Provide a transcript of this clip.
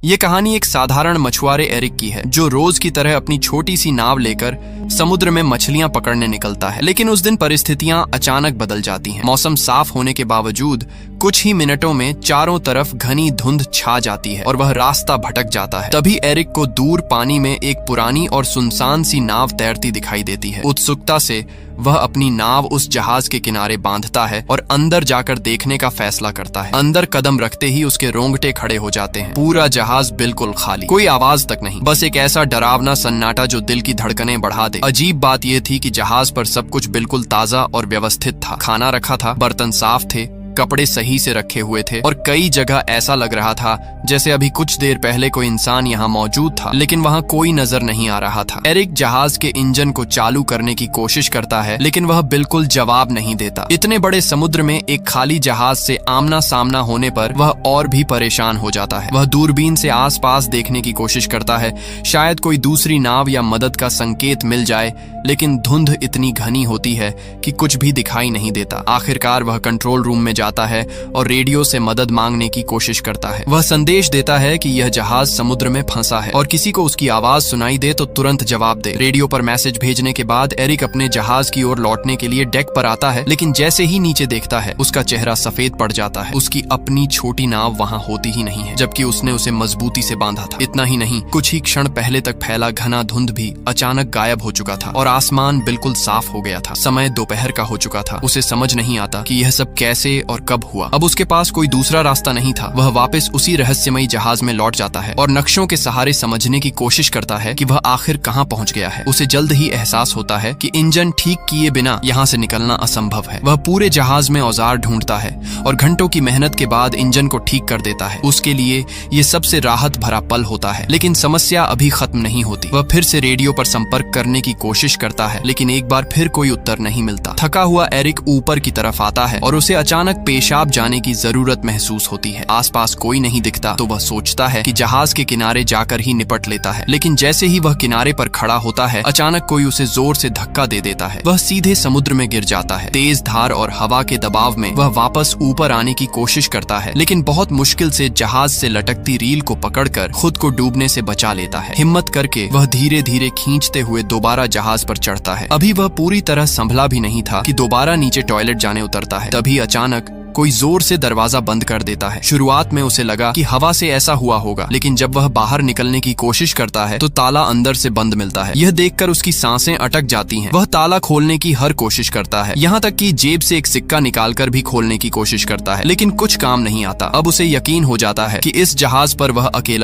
ये कहानी एक साधारण मछुआरे एरिक की है जो रोज की तरह अपनी छोटी सी नाव लेकर समुद्र में मछलियां पकड़ने निकलता है। लेकिन उस दिन परिस्थितियां अचानक बदल जाती हैं। मौसम साफ होने के बावजूद कुछ ही मिनटों में चारों तरफ घनी धुंध छा जाती है और वह रास्ता भटक जाता है। तभी एरिक को दूर पानी में एक पुरानी और सुनसान सी नाव तैरती दिखाई देती है। उत्सुकता से वह अपनी नाव उस जहाज के किनारे बांधता है और अंदर जाकर देखने का फैसला करता है। अंदर कदम रखते ही उसके रोंगटे खड़े हो जाते हैं। पूरा जहाज बिल्कुल खाली, कोई आवाज तक नहीं, बस एक ऐसा डरावना सन्नाटा जो दिल की धड़कनें बढ़ा दे। अजीब बात यह थी कि जहाज पर सब कुछ बिल्कुल ताजा और व्यवस्थित था। खाना रखा था, बर्तन साफ थे, कपड़े सही से रखे हुए थे और कई जगह ऐसा लग रहा था जैसे अभी कुछ देर पहले कोई इंसान यहाँ मौजूद था, लेकिन वहाँ कोई नजर नहीं आ रहा था। एरिक जहाज के इंजन को चालू करने की कोशिश करता है, लेकिन वह बिल्कुल जवाब नहीं देता। इतने बड़े समुद्र में एक खाली जहाज से आमना सामना होने पर वह और भी परेशान हो जाता है। वह दूरबीन से आसपास देखने की कोशिश करता है, शायद कोई दूसरी नाव या मदद का संकेत मिल जाए, लेकिन धुंध इतनी घनी होती है कि कुछ भी दिखाई नहीं देता। आखिरकार वह कंट्रोल रूम में जाता है और रेडियो से मदद मांगने की कोशिश करता है। वह संदेश देता है कि यह जहाज समुद्र में फंसा है और किसी को उसकी आवाज सुनाई दे तो तुरंत जवाब दे। रेडियो पर मैसेज भेजने के बाद एरिक अपने जहाज की ओर लौटने के लिए डेक पर आता है, लेकिन जैसे ही नीचे देखता है उसका चेहरा सफेद पड़ जाता है। उसकी अपनी छोटी नाव वहां होती ही नहीं है, जबकि उसने उसे मजबूती से बांधा था। इतना ही नहीं, कुछ ही क्षण पहले तक फैला घना धुंध भी अचानक गायब हो चुका था और आसमान बिल्कुल साफ हो गया था। समय दोपहर का हो चुका था। उसे समझ नहीं आता कि यह सब कैसे और कब हुआ। अब उसके पास कोई दूसरा रास्ता नहीं था। वह वापस उसी रहस्यमयी जहाज में लौट जाता है और नक्शों के सहारे समझने की कोशिश करता है कि वह आखिर कहां पहुंच गया है। उसे जल्द ही एहसास होता है कि इंजन ठीक किए बिना यहां से निकलना असंभव है। वह पूरे जहाज में औजार ढूंढता है और घंटों की मेहनत के बाद इंजन को ठीक कर देता है। उसके लिए ये सबसे राहत भरा पल होता है, लेकिन समस्या अभी खत्म नहीं होती। वह फिर से रेडियो पर संपर्क करने की कोशिश करता है, लेकिन एक बार फिर कोई उत्तर नहीं मिलता। थका हुआ एरिक ऊपर की तरफ आता है और उसे अचानक पेशाब जाने की जरूरत महसूस होती है। आसपास कोई नहीं दिखता तो वह सोचता है कि जहाज के किनारे जाकर ही निपट लेता है, लेकिन जैसे ही वह किनारे पर खड़ा होता है अचानक कोई उसे जोर से धक्का दे देता है। वह सीधे समुद्र में गिर जाता है। तेज धार और हवा के दबाव में वह वापस ऊपर आने की कोशिश करता है, लेकिन बहुत मुश्किल से जहाज से लटकती रील को पकड़कर खुद को डूबने से बचा लेता है। हिम्मत करके वह धीरे धीरे खींचते हुए दोबारा जहाज पर चढ़ता है। अभी वह पूरी तरह संभला भी नहीं था कि दोबारा नीचे टॉयलेट जाने उतरता है। तभी अचानक कोई जोर से दरवाजा बंद कर देता है। शुरुआत में उसे लगा कि हवा से ऐसा हुआ होगा, लेकिन जब वह बाहर निकलने की कोशिश करता है तो ताला अंदर से बंद मिलता है। यह देखकर उसकी सांसें अटक जाती हैं। वह ताला खोलने की हर कोशिश करता है, यहाँ तक कि जेब से एक सिक्का निकालकर भी खोलने की कोशिश करता है, लेकिन कुछ काम नहीं आता। अब उसे यकीन हो जाता है कि इस जहाज पर वह अकेला